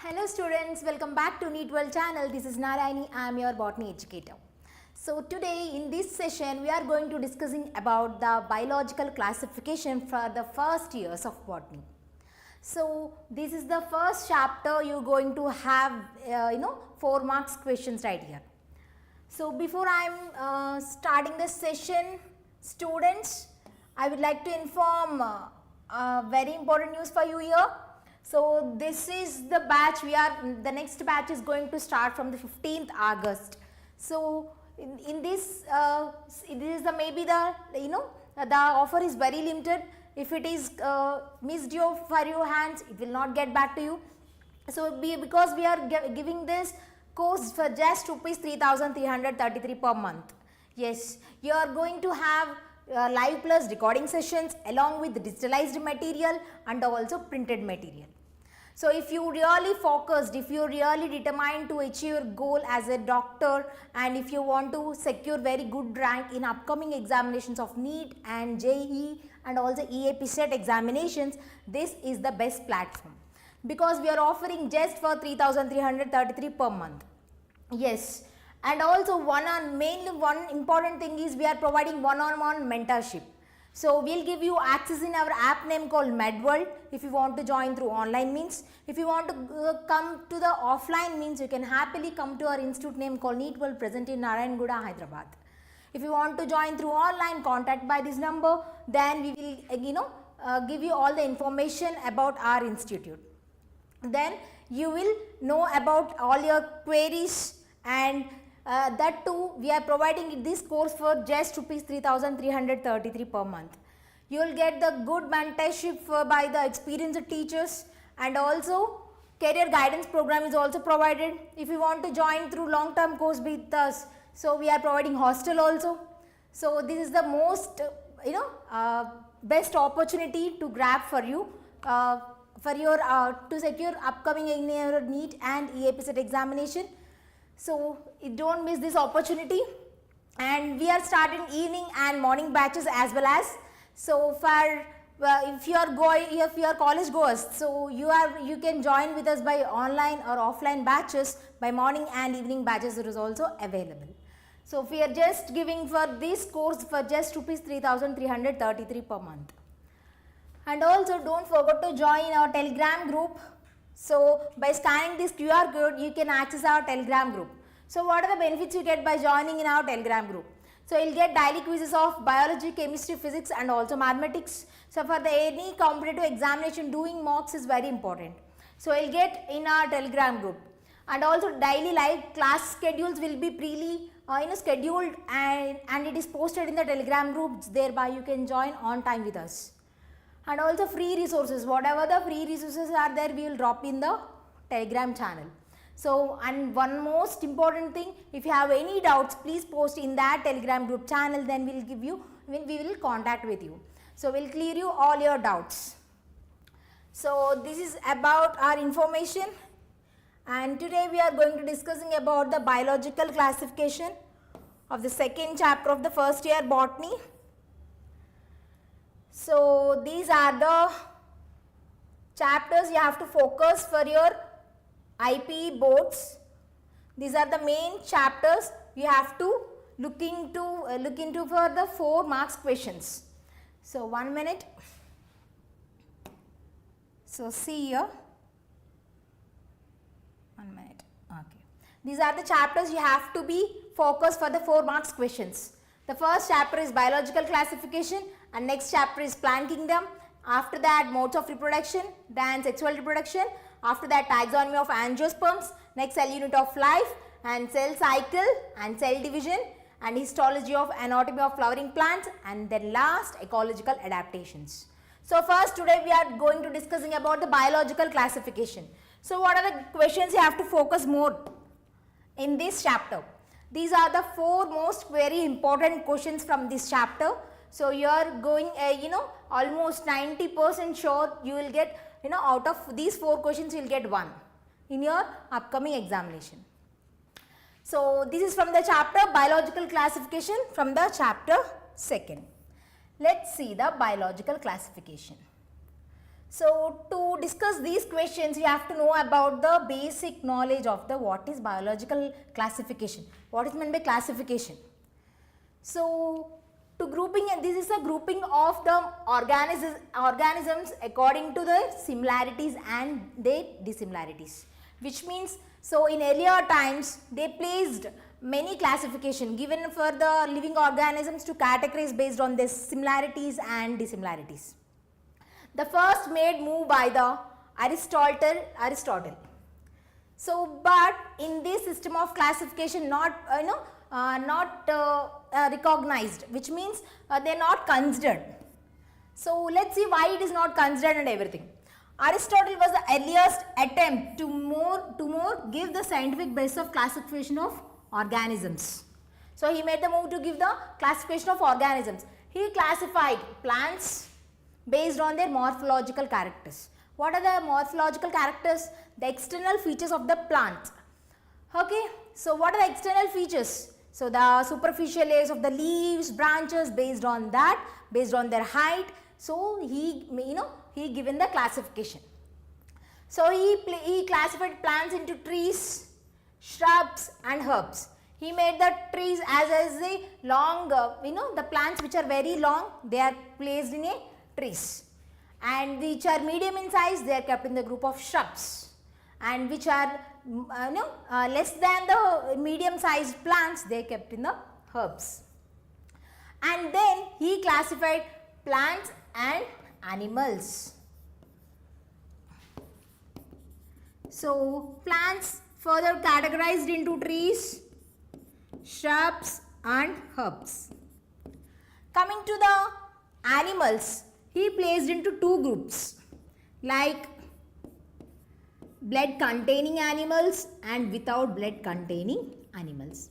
Hello students, welcome back to NEET World channel. This is Narayani, I am your botany educator. So today in this session we are going to discussing about the biological classification for the first years of botany. So this is the first chapter you are going to have 4 marks questions right here. So before I am starting this session, students, I would like to inform very important news for you here. So this is the batch the next batch is going to start from the 15th August. So in this, this is maybe the offer is very limited. If it is missed for your hands, it will not get back to you. So because we are giving this course for just rupees 3,333 per month. Yes, you are going to have live plus recording sessions along with digitalized material and also printed material. So if you really focused, if you really determined to achieve your goal as a doctor, and if you want to secure very good rank in upcoming examinations of NEET and JE and also EAP set examinations, this is the best platform because we are offering just for 3,333 per month. Yes. And also mainly one important thing is we are providing one-on-one mentorship. So we'll give you access in our app name called MedWorld if you want to join through online means. If you want to come to the offline means, you can happily come to our institute name called NEET World present in Narayanaguda, Hyderabad. If you want to join through online, contact by this number, then we will give you all the information about our institute. Then you will know about all your queries, and that too we are providing this course for just rupees 3,333 per month. You will get the good mentorship by the experienced teachers, and also career guidance program is also provided. If you want to join through long term course with us, so we are providing hostel also. So this is the most best opportunity to grab for you for your to secure upcoming NEET and EAP set examination. So don't miss this opportunity, and we are starting evening and morning batches as well as. So for if you are college goers, so you can join with us by online or offline batches. By morning and evening batches it is also available. So we are just giving for this course for just rupees 3,333 per month. And also don't forget to join our Telegram group. So by scanning this QR code, you can access our Telegram group. So what are the benefits you get by joining in our Telegram group? So you'll get daily quizzes of biology, chemistry, physics and also mathematics. So for any competitive examination, doing mocks is very important. So you'll get in our Telegram group. And also daily live class schedules will be scheduled and it is posted in the Telegram groups. Thereby you can join on time with us. And also free resources, whatever the free resources are there, we will drop in the Telegram channel. So, and one most important thing, if you have any doubts, please post in that Telegram group channel, then we will contact with you. So we'll clear you all your doubts. So this is about our information, and today we are going to discussing about the biological classification of the second chapter of the first year botany. So these are the chapters you have to focus for your IPE boards. These are the main chapters you have to look into for the 4 marks questions. So 1 minute. So see here. 1 minute. Okay. These are the chapters you have to be focused for the 4 marks questions. The first chapter is biological classification, and next chapter is plant kingdom. After that, modes of reproduction, then sexual reproduction. After that, taxonomy of angiosperms, next cell unit of life and cell cycle and cell division, and histology of anatomy of flowering plants, and then last ecological adaptations. So first today we are going to discussing about the biological classification. So what are the questions you have to focus more in this chapter? These are the 4 most very important questions from this chapter. So you are going almost 90% sure you will get out of these 4 questions you will get 1 in your upcoming examination. So this is from the chapter biological classification from the chapter 2nd. Let's see the biological classification. So to discuss these questions, you have to know about the basic knowledge of the what is biological classification. What is meant by classification? So to grouping, and this is a grouping of the organisms according to their similarities and their dissimilarities. Which means, so in earlier times they placed many classification given for the living organisms to categorize based on their similarities and dissimilarities. The first made move by the Aristotle. So, but in this system of classification, not recognized, which means they are not considered. So, let's see why it is not considered and everything. Aristotle was the earliest attempt to more give the scientific basis of classification of organisms. So, he made the move to give the classification of organisms. He classified plants based on their morphological characters. What are the morphological characters? The external features of the plant. Okay, so what are the external features? So the superficial layers of the leaves, branches, based on that, based on their height. So he given the classification. So he classified plants into trees, shrubs and herbs. He made the trees as a long, the plants which are very long, they are placed in a trees, and which are medium in size, they are kept in the group of shrubs, and which are less than the medium sized plants, they are kept in the herbs. And then he classified plants and animals. So plants further categorized into trees, shrubs and herbs. Coming to the animals, he placed into two groups like blood containing animals and without blood containing animals.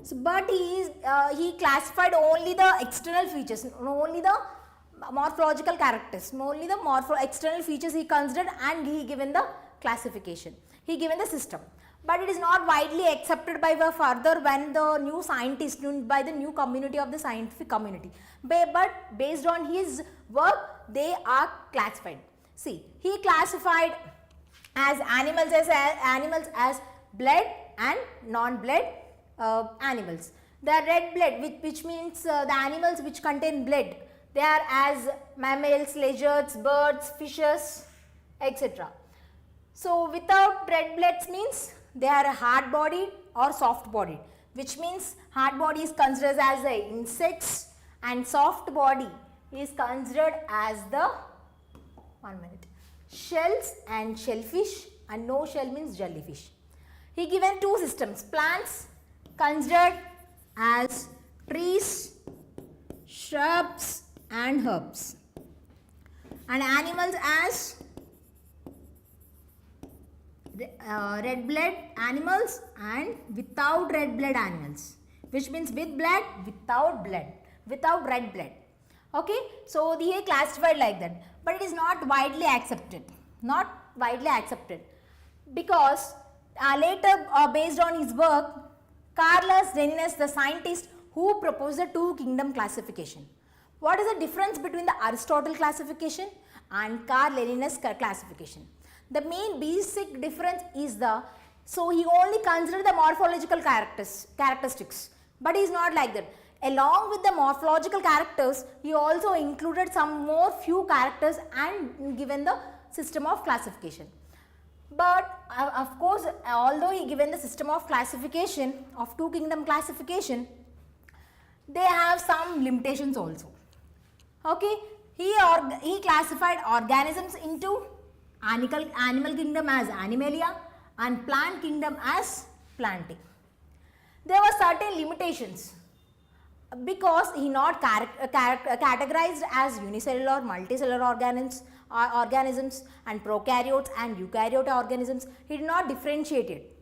So, but he classified only the external features, only the morphological characters, only the external features he considered, and he given the classification, he given the system. But it is not widely accepted by the further when the new scientists, by the new community of the scientific community. But based on his work, they are classified. See, he classified as animals as blood and non-blood animals. The red blood, which means the animals which contain blood, they are as mammals, lizards, birds, fishes, etc. So without red bloods means they are hard bodied or soft bodied, which means hard body is considered as the insects and soft body is considered as the shells and shellfish, and no shell means jellyfish. He given two systems, plants considered as trees, shrubs and herbs, and animals as red blood animals and without red blood animals, which means with blood, without blood, without red blood. Okay, so he classified like that, but it is not widely accepted, because later based on his work, Carolus Linnaeus, the scientist who proposed the two kingdom classification. What is the difference between the Aristotle classification and Carl Linnaeus classification? The main basic difference is so he only considered the morphological characteristics, but he is not like that. Along with the morphological characters, he also included some more few characters and given the system of classification. But of course, although he given the system of classification, of two kingdom classification, they have some limitations also. Okay, he classified organisms into animal kingdom as Animalia and plant kingdom as Plantae. There were certain limitations because he not categorized as unicellular, multicellular organisms and prokaryotes and eukaryote organisms. He did not differentiate it.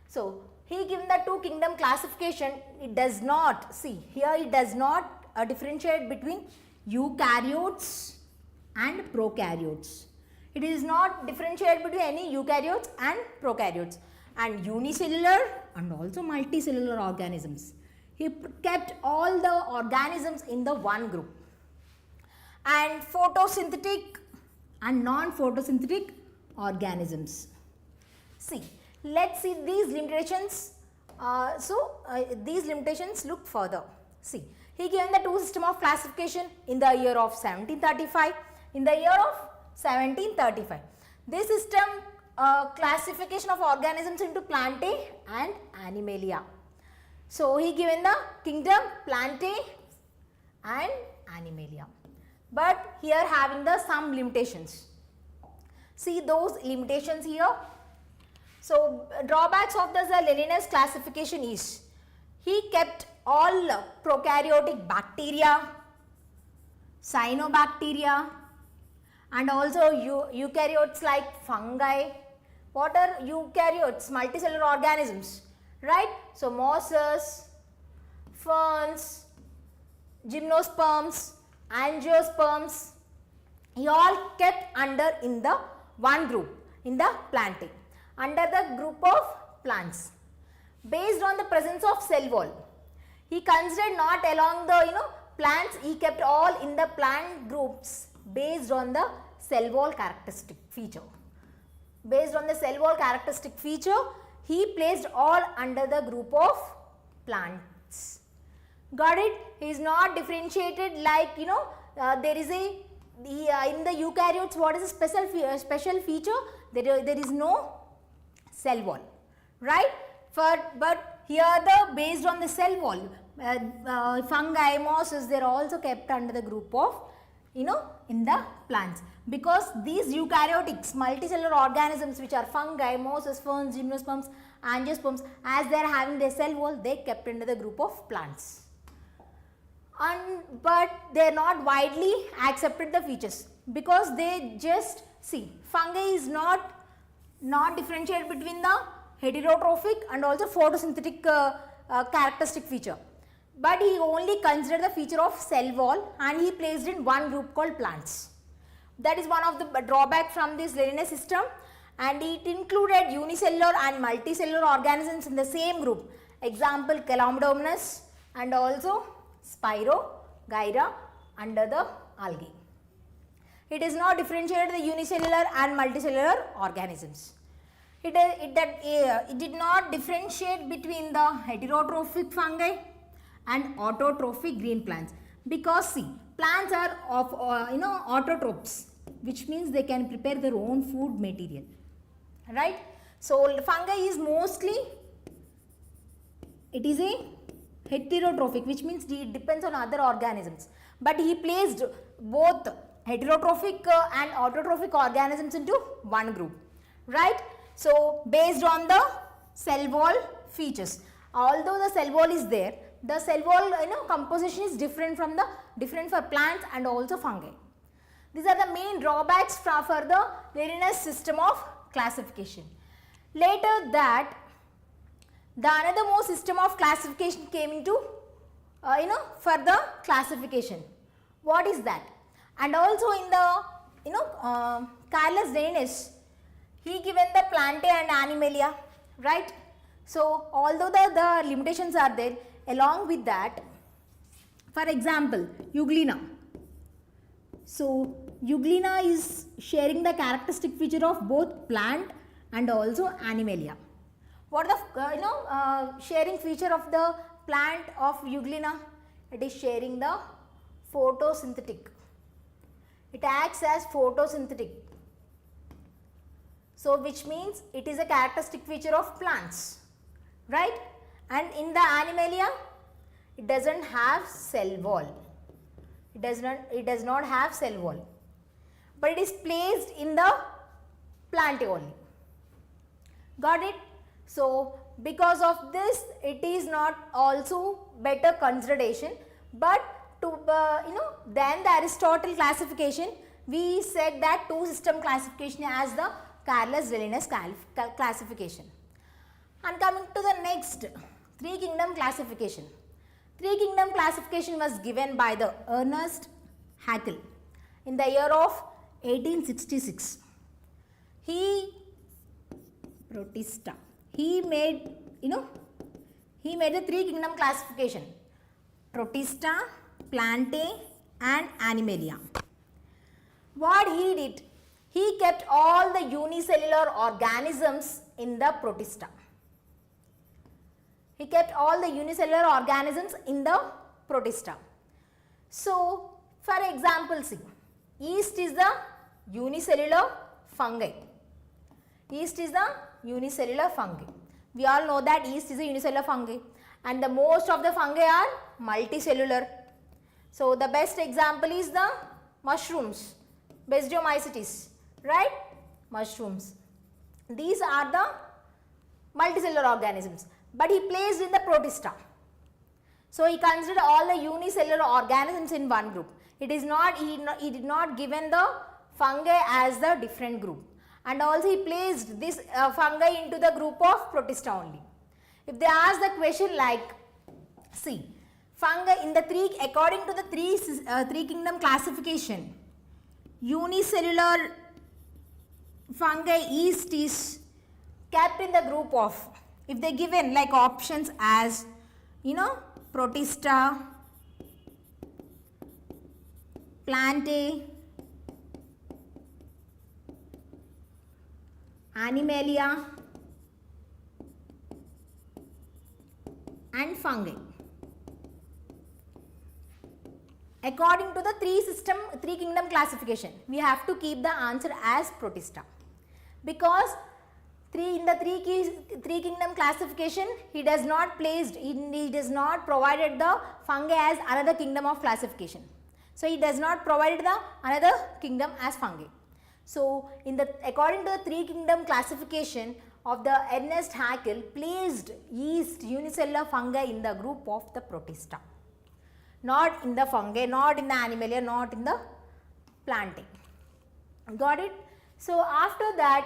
So he given the two kingdom classification, it does not, see here it does not differentiate between eukaryotes and prokaryotes. It is not differentiate between any eukaryotes and prokaryotes, and unicellular and also multicellular organisms. He kept all the organisms in the one group. And photosynthetic and non-photosynthetic organisms. See, let's see these limitations. These limitations look further. See, he given the two system of classification in the year of 1735. In the year of 1735, this system classification of organisms into Plantae and Animalia. So, he given the kingdom Plantae and Animalia, but here having the some limitations. See those limitations here. So, drawbacks of the Linnaeus classification is he kept all prokaryotic bacteria, cyanobacteria, and also eukaryotes like fungi. What are eukaryotes? Multicellular organisms, right? So, mosses, ferns, gymnosperms, angiosperms, he all kept under in the one group in the Plantae, under the group of plants. Based on the presence of cell wall, he considered not along the plants, he kept all in the plant groups based on the cell wall characteristic feature. Based on the cell wall characteristic feature, he placed all under the group of plants. Got it? He is not differentiated like there is a in the eukaryotes. What is a special feature? There is no cell wall, right? But here the based on the cell wall, fungi, mosses, they are also kept under the group of in the plants, because these eukaryotics, multicellular organisms which are fungi, mosses, ferns, gymnosperms, angiosperms, as they are having their cell wall, they kept under the group of plants. But they are not widely accepted the features, because they just see fungi is not differentiated between the heterotrophic and also photosynthetic characteristic feature, but he only considered the feature of cell wall and he placed in one group called plants. That is one of the drawback from this Linnaeus system, and it included unicellular and multicellular organisms in the same group. Example, Chlamydomonas and also Spirogyra under the algae. It is not differentiated the unicellular and multicellular organisms. It did not differentiate between the heterotrophic fungi and autotrophic green plants, because see, plants are of autotrophs, which means they can prepare their own food material, right? So, fungi is mostly, it is a heterotrophic, which means it depends on other organisms, but he placed both heterotrophic and autotrophic organisms into one group, right? So, based on the cell wall features, although the cell wall is there, the cell wall composition is different for plants and also fungi. These are the main drawbacks for the Linnaeus system of classification. Later that, the another more system of classification came into for the classification. What is that? And also in the Carolus Linnaeus, he given the Plantae and Animalia, right? So, although the limitations are there, along with that, for example, Euglena. So, Euglena is sharing the characteristic feature of both plant and also Animalia. What are the sharing feature of the plant of Euglena? It is sharing the photosynthetic. It acts as photosynthetic. So, which means it is a characteristic feature of plants, right? And in the Animalia, it does not have cell wall. It does not have cell wall, but it is placed in the Plantae only. Got it? So, because of this, it is not also better consideration, but to than the Aristotle classification, we said that two system classification as the Carolus Linnaeus classification. And coming to the next, three kingdom classification. Three kingdom classification was given by the Ernest Haeckel in the year of 1866. He made the three kingdom classification: Protista, Plantae and Animalia. What he did, he kept all the unicellular organisms in the protista. He kept all the unicellular organisms in the protista. So, for example, see, yeast is the unicellular fungi. Yeast is the unicellular fungi. We all know that yeast is a unicellular fungi, and the most of the fungi are multicellular. So, the best example is the mushrooms, Basidiomycetes, right? Mushrooms. These are the multicellular organisms, but he placed in the protista. So, he considered all the unicellular organisms in one group. It is not, he did not given the fungi as the different group, and also he placed this fungi into the group of protista only. If they ask the question like, see, fungi in the according to the three kingdom classification, unicellular fungi yeast is kept in the group of, if they given like options as, protista, plantae, animalia and fungi. According to the three kingdom classification, we have to keep the answer as protista, because in the three kingdom classification, he does not provided the fungi as another kingdom of classification. So, he does not provide the another kingdom as fungi. So, according to the three kingdom classification of the Ernest Haeckel, placed yeast unicellular fungi in the group of the protista, not in the fungi, not in the animalia, not in the plantae. Got it? So, after that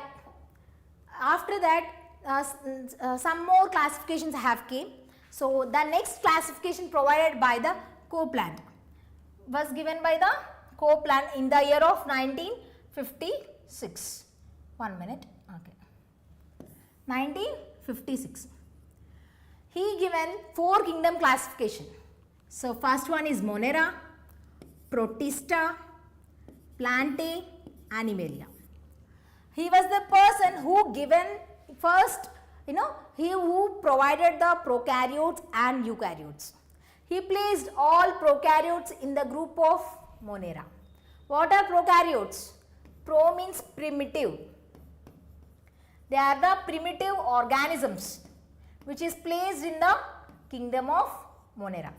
some more classifications have came. So, the next classification provided by the Copeland was given by the Copeland in the year of 1956. 1 minute. Okay. 1956. He given 4 kingdom classification. So, first one is Monera, Protista, Plantae, Animalia. He was the person who given first, he who provided the prokaryotes and eukaryotes. He placed all prokaryotes in the group of Monera. What are prokaryotes? Pro means primitive. They are the primitive organisms which is placed in the kingdom of Monera.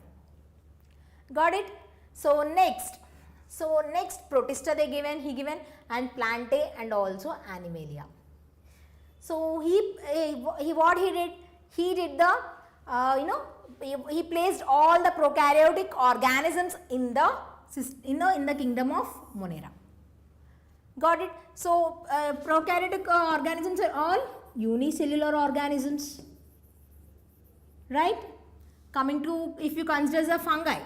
Got it? So, next protista he given and plantae and also animalia. So, what he did? He did the, he placed all the prokaryotic organisms in the kingdom of Monera. Got it? So, prokaryotic organisms are all unicellular organisms, right? Coming to, if you consider as a fungi,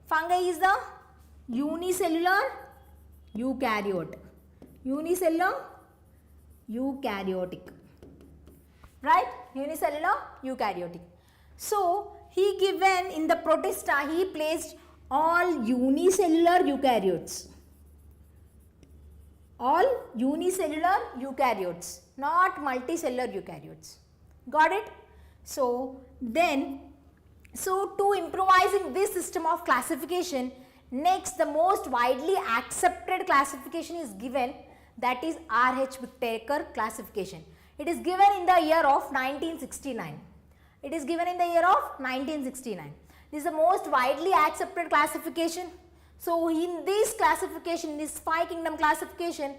fungi is the unicellular eukaryote, eukaryotic, right? Unicellular eukaryotic. So, he given in the protista, he placed all unicellular eukaryotes, not multicellular eukaryotes. Got it? So, to improvising this system of classification, next the most widely accepted classification is given, that is R.H. Whittaker classification. It is given in the year of 1969. This is the most widely accepted classification. So, in this classification, this 5 kingdom classification,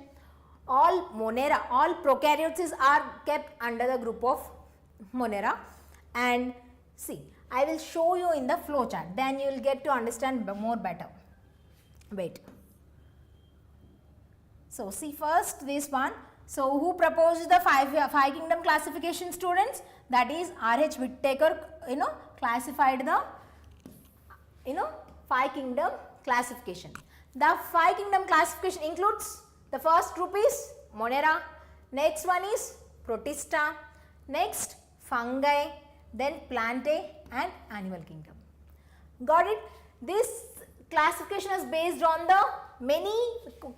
all Monera, all prokaryotes are kept under the group of Monera. And see, I will show you in the flow chart, then you will get to understand more better. Wait. So, see first this one. So, who proposed the 5 kingdom classification, students? That is R.H. Whittaker, classified the 5 kingdom classification. The 5 kingdom classification includes, the first group is Monera, next one is Protista, next fungi, then Plantae and animal kingdom. Got it? This classification is based on the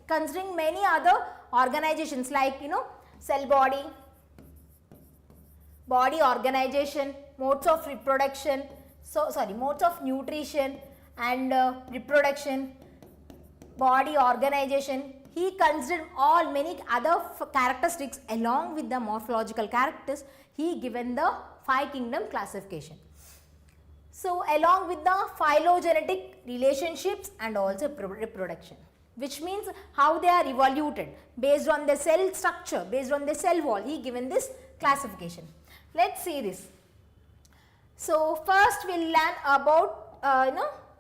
considering many other organizations like cell body, body organization, modes of reproduction, modes of nutrition and reproduction, body organization. He considered all many other characteristics along with the morphological characters. He given the 5 kingdom classification. So along with the phylogenetic relationships and also reproduction, which means how they are evoluted based on the cell structure, based on the cell wall, he given this classification. Let's see this. So first we will learn about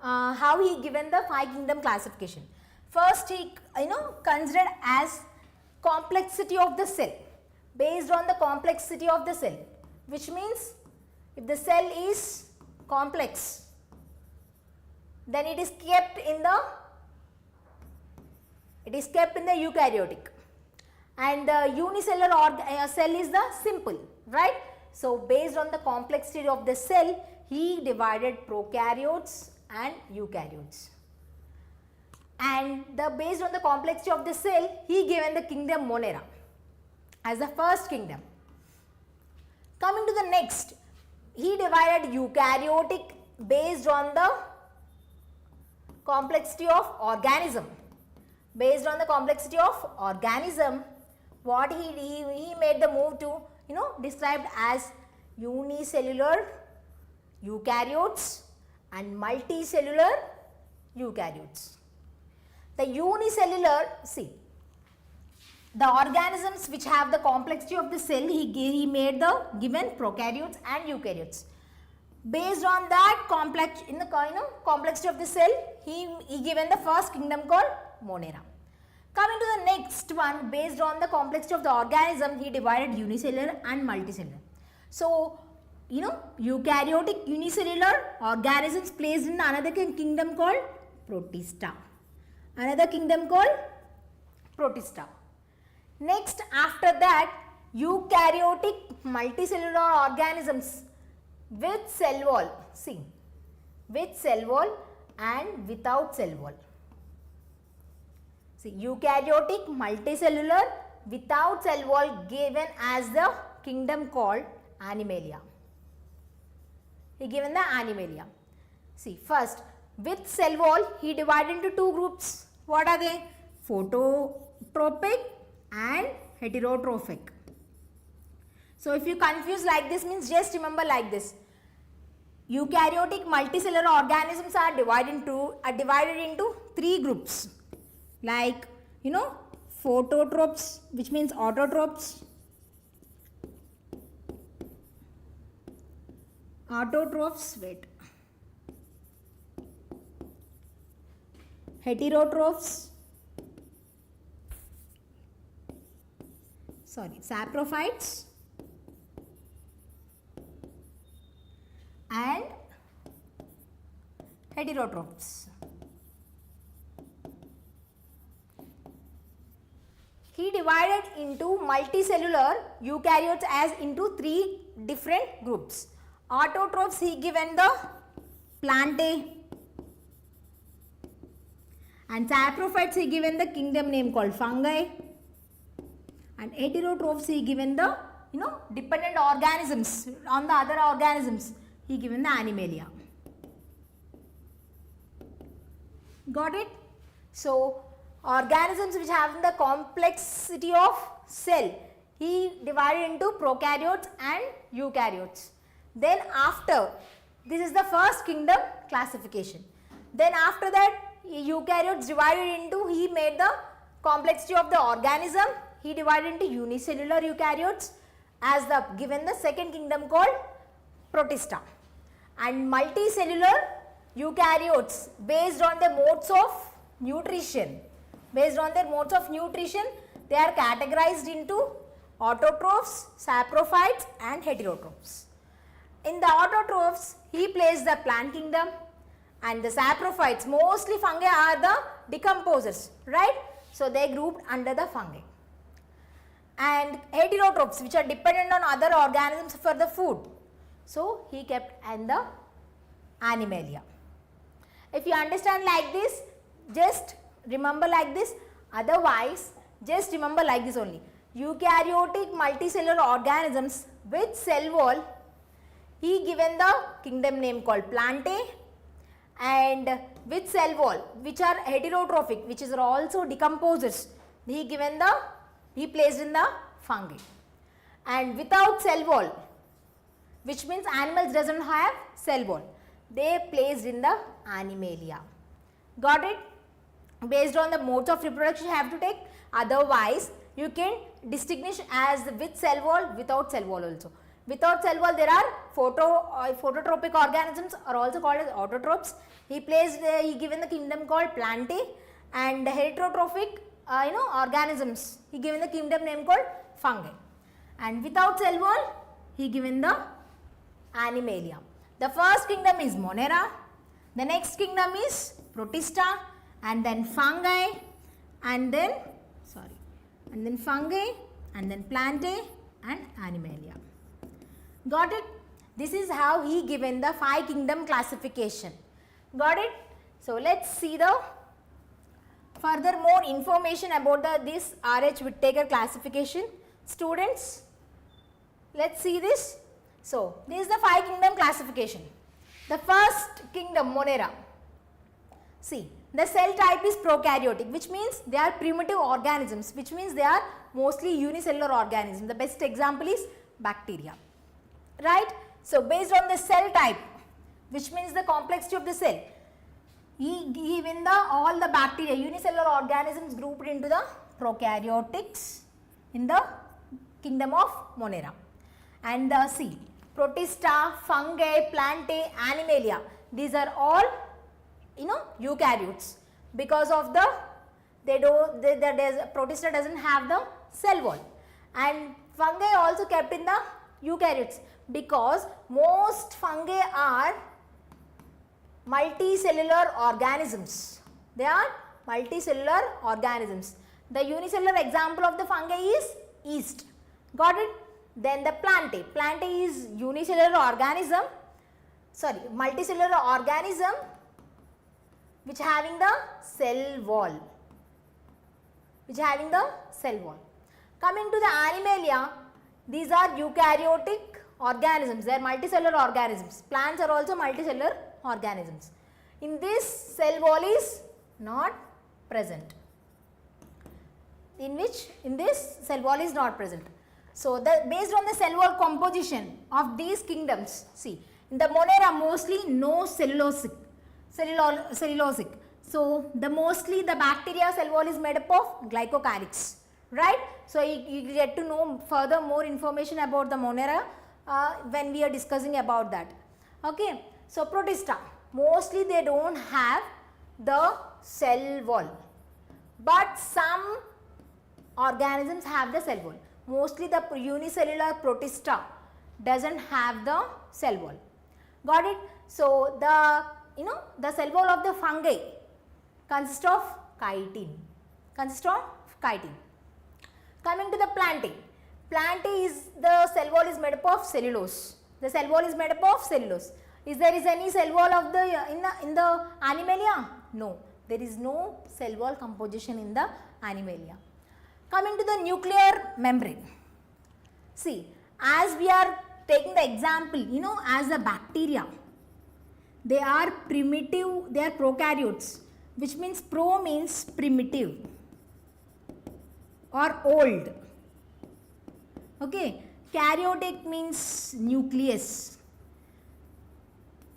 how he given the 5 kingdom classification. First he considered as complexity of the cell, based on the complexity of the cell, which means if the cell is complex, then it is kept in the eukaryotic, and the unicellular cell is the simple, right? So based on the complexity of the cell, he divided prokaryotes and eukaryotes, and based on the complexity of the cell, he given the kingdom Monera as the first kingdom. Coming to the next, he divided eukaryotic based on the complexity of organism. Based on the complexity of organism, what he made the move to described as unicellular eukaryotes and multicellular eukaryotes. The unicellular, the organisms which have the complexity of the cell, he made the given prokaryotes and eukaryotes. Based on that complexity of the cell, he given the first kingdom called Monera. Coming to the next one, based on the complexity of the organism, he divided unicellular and multicellular. So, eukaryotic unicellular organisms placed in another kingdom called Protista. Another kingdom called Protista. Next, after that, eukaryotic multicellular organisms with cell wall, with cell wall and without cell wall. Eukaryotic multicellular without cell wall given as the kingdom called Animalia. He given the Animalia. First, with cell wall, he divided into 2 groups. What are they? Phototrophic and heterotrophic. So if you confuse like this, means just remember like this. Eukaryotic multicellular organisms are divided into 3 groups. Like phototropes, which means autotrophs, heterotrophs, saprophytes and heterotrophs. He divided into multicellular eukaryotes as into 3 different groups. Autotrophs, he given the plantae, and saprophytes he given the kingdom name called fungi, and heterotrophs he given the dependent organisms on the other organisms, he given the Animalia. Got it? So organisms which have the complexity of cell, he divided into prokaryotes and eukaryotes. Then after, this is the first kingdom classification. Then after that, eukaryotes divided into, he made the complexity of the organism, he divided into unicellular eukaryotes as the given the second kingdom called Protista, and multicellular eukaryotes based on the modes of nutrition. Based on their modes of nutrition, they are categorized into autotrophs, saprophytes and heterotrophs. In the autotrophs, he placed the plant kingdom, and the saprophytes, mostly fungi are the decomposers, right? So they grouped under the fungi. And heterotrophs, which are dependent on other organisms for the food, so he kept in the Animalia. If you understand like this, just remember like this. Otherwise, just remember like this only. Eukaryotic multicellular organisms with cell wall, he given the kingdom name called Plantae, and with cell wall which are heterotrophic, which is also decomposers, he placed in the fungi. And without cell wall, which means animals doesn't have cell wall, they placed in the Animalia. Got it? Based on the modes of reproduction you have to take. Otherwise, you can distinguish as with cell wall, without cell wall also. Without cell wall, there are phototropic organisms are also called as autotrophs. He given the kingdom called Plantae, and heterotrophic organisms, he given the kingdom name called fungi. And without cell wall, he given the Animalia. The first kingdom is Monera, the next kingdom is Protista, and then fungi, and then fungi, and then Plantae and Animalia. Got it? This is how he given the 5 kingdom classification. Got it? So let's see the further more information about this R.H. Whittaker classification. Students, let's see this. So this is the 5 kingdom classification. The first kingdom, Monera. See, the cell type is prokaryotic, which means they are primitive organisms, which means they are mostly unicellular organisms. The best example is bacteria. Right? So based on the cell type, which means the complexity of the cell, he given all the bacteria, unicellular organisms grouped into the prokaryotics in the kingdom of Monera. And see, Protista, fungi, Plantae, Animalia, these are all eukaryotes, because of the Protista doesn't have the cell wall, and fungi also kept in the eukaryotes, because most fungi are multicellular organisms. They are multicellular organisms. The unicellular example of the fungi is yeast. Got it? Then the Plantae. Plantae is multicellular organism which having the cell wall. Coming to the Animalia, these are eukaryotic organisms. They are multicellular organisms. Plants are also multicellular organisms. In this, cell wall is not present. In this cell wall is not present. So based on the cell wall composition of these kingdoms, see, in the Monera mostly no cellulosic. So mostly the bacteria cell wall is made up of glycocalyx, right? So you get to know further more information about the Monera when we are discussing about that. Okay. So Protista, mostly they don't have the cell wall, but some organisms have the cell wall. Mostly the unicellular Protista doesn't have the cell wall. Got it? So the cell wall of the fungi consists of chitin. Coming to the Plantae. Plantae is the cell wall is made up of cellulose. The cell wall is made up of cellulose. Is there any cell wall of the in the Animalia? No, there is no cell wall composition in the Animalia. Coming to the nuclear membrane. See, as we are taking the example, as the bacteria, they are primitive, they are prokaryotes, which means pro means primitive or old. Okay, karyotic means nucleus,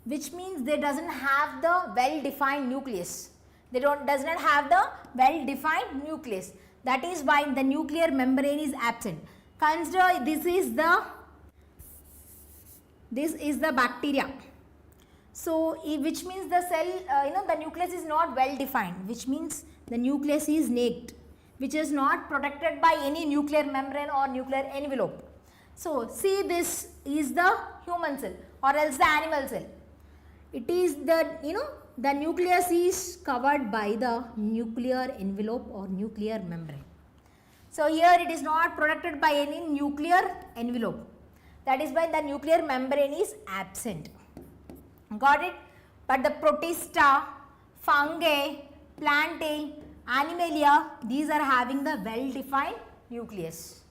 which means they doesn't have the well-defined nucleus. They does not have the well-defined nucleus. That is why the nuclear membrane is absent. Consider this is the bacteria. So which means the cell, the nucleus is not well defined, which means the nucleus is naked, which is not protected by any nuclear membrane or nuclear envelope. So see, this is the human cell or else the animal cell. It is the nucleus is covered by the nuclear envelope or nuclear membrane. So here it is not protected by any nuclear envelope. That is why the nuclear membrane is absent. Got it? But the Protista, fungi, plantae, animalia, these are having the well-defined nucleus.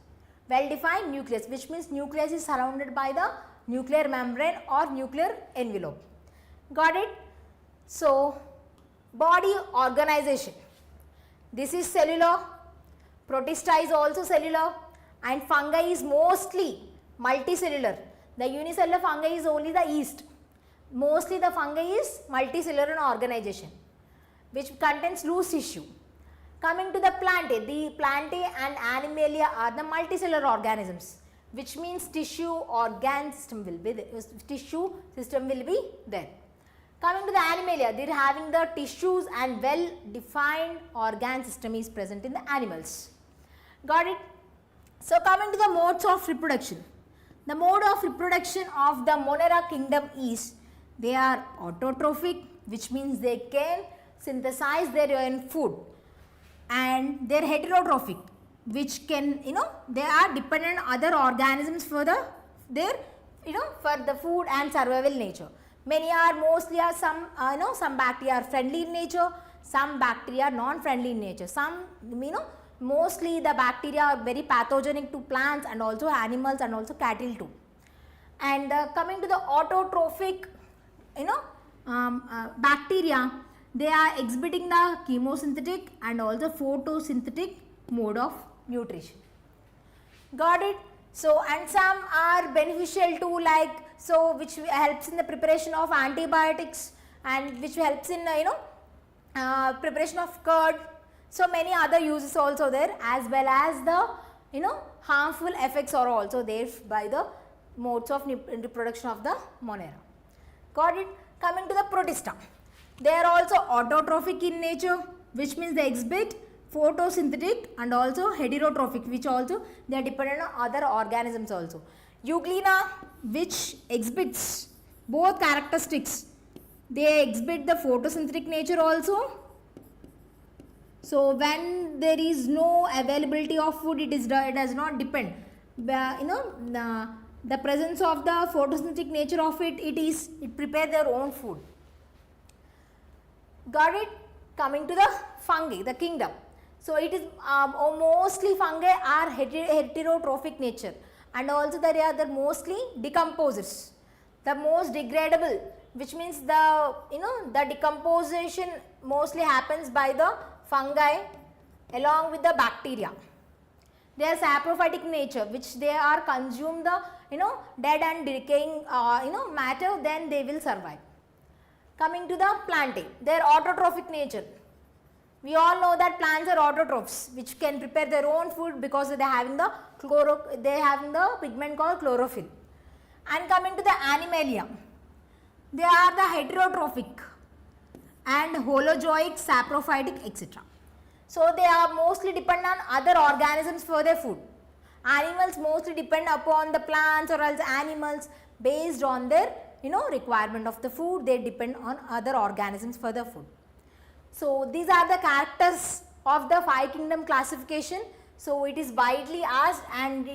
Well-defined nucleus, which means nucleus is surrounded by the nuclear membrane or nuclear envelope. Got it? So, body organization. This is cellular, protista is also cellular, and fungi is mostly multicellular. The unicellular fungi is only the yeast. Mostly the fungi is multicellular in organization, which contains loose tissue. Coming to the plantae and animalia are the multicellular organisms, which means tissue system will be there. Coming to the animalia, they are having the tissues and well-defined organ system is present in the animals. Got it? So, coming to the modes of reproduction. The mode of reproduction of the Monera kingdom is, they are autotrophic, which means they can synthesize their own food, and they are heterotrophic, which can, they are dependent on other organisms for the food and survival nature. Many are mostly are some bacteria are friendly in nature, some bacteria are non-friendly in nature. Some, mostly the bacteria are very pathogenic to plants and also animals and also cattle too. And coming to the autotrophic, bacteria, they are exhibiting the chemosynthetic and also photosynthetic mode of nutrition. Got it? So, and some are beneficial too, like, so which helps in the preparation of antibiotics and which helps in preparation of curd. So, many other uses also there, as well as the harmful effects are also there by the modes of reproduction of the Monera. Got it? Coming to the protista, they are also autotrophic in nature, which means they exhibit photosynthetic and also heterotrophic, which also they are dependent on other organisms also. Euglena, which exhibits both characteristics, they exhibit the photosynthetic nature also. So, when there is no availability of food, it does not depend. The presence of the photosynthetic nature of it prepare their own food. Got it? Coming to the fungi, the kingdom. So, it is mostly fungi are heterotrophic nature, and also they are the mostly decomposers. The most degradable, which means the the decomposition mostly happens by the fungi along with the bacteria. They are saprophytic nature, which they are consume the dead and decaying matter, then they will survive. Coming to the plantae, they are autotrophic nature. We all know that plants are autotrophs, which can prepare their own food because they are having the pigment called chlorophyll. And coming to the animalia, they are the heterotrophic and holozoic, saprophytic, etc. So, they are mostly dependent on other organisms for their food. Animals mostly depend upon the plants or else animals based on their requirement of the food. They depend on other organisms for the food. So, these are the characters of the 5 kingdom classification. So, it is widely asked, and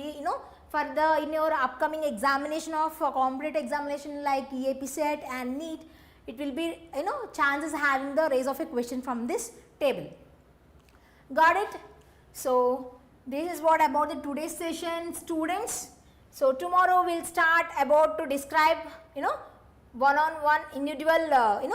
for the in your upcoming examination of competitive examination like EAP set and NEET, it will be chances having the raise of a question from this table. Got it? So, this is what about the today's session, students. So, tomorrow we will start about to describe one-on-one individual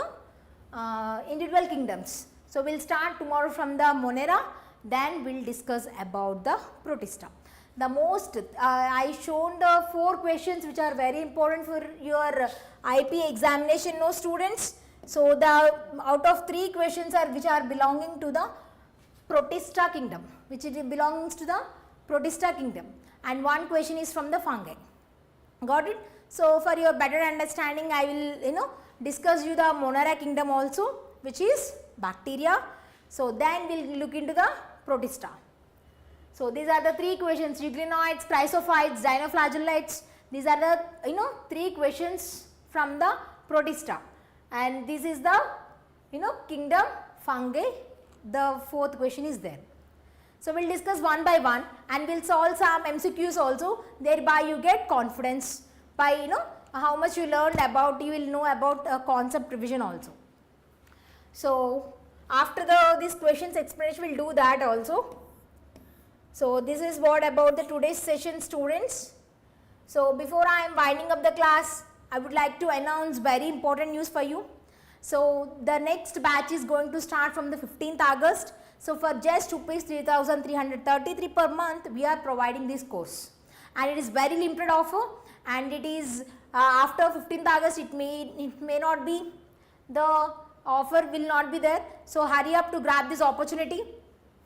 individual kingdoms. So, we will start tomorrow from the Monera, then we will discuss about the protista. The most I shown the 4 questions which are very important for your IPE examination, no students. So, the out of 3 questions are which are belonging to the protista kingdom, which it belongs to the protista kingdom, and 1 question is from the fungi. Got it? So, for your better understanding, I will discuss you the Monera kingdom also, which is bacteria. So, then we will look into the protista. So, these are the 3 questions: euglenoids, chrysophytes, dinoflagellates. These are the 3 questions from the protista, and this is the kingdom fungi. The 4th question is there. So, we will discuss one by one, and we will solve some MCQs also, thereby you get confidence by how much you learned about, you will know about concept revision also. So after this questions explanation, we'll do that also. So this is what about the today's session, students. So before I am winding up the class, I would like to announce very important news for you. So the next batch is going to start from the 15th August. So for just rupees 3,333 per month, we are providing this course, and it is very limited offer, and it is after 15th August it may not be, the offer will not be there. So hurry up to grab this opportunity,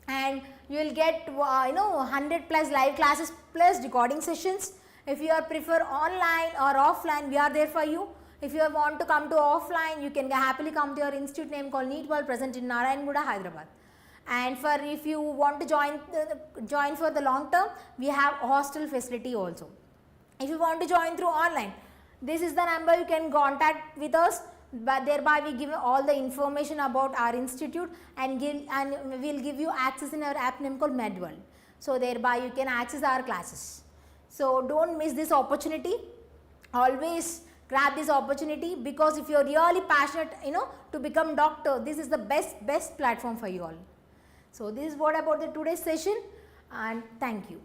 and you will get 100 plus live classes plus recording sessions. If you are prefer online or offline, we are there for you. If you want to come to offline, you can happily come to your institute name called NEET World, present in Narayanguda, Hyderabad. And for if you want to join for the long term, we have hostel facility also. If you want to join through online, this is the number you can contact with us, but thereby we give all the information about our institute, and we will give you access in our app name called MedWorld. So thereby you can access our classes. So don't miss this opportunity. Always grab this opportunity, because if you are really passionate to become doctor, this is the best platform for you all. So this is what about the today's session, and thank you.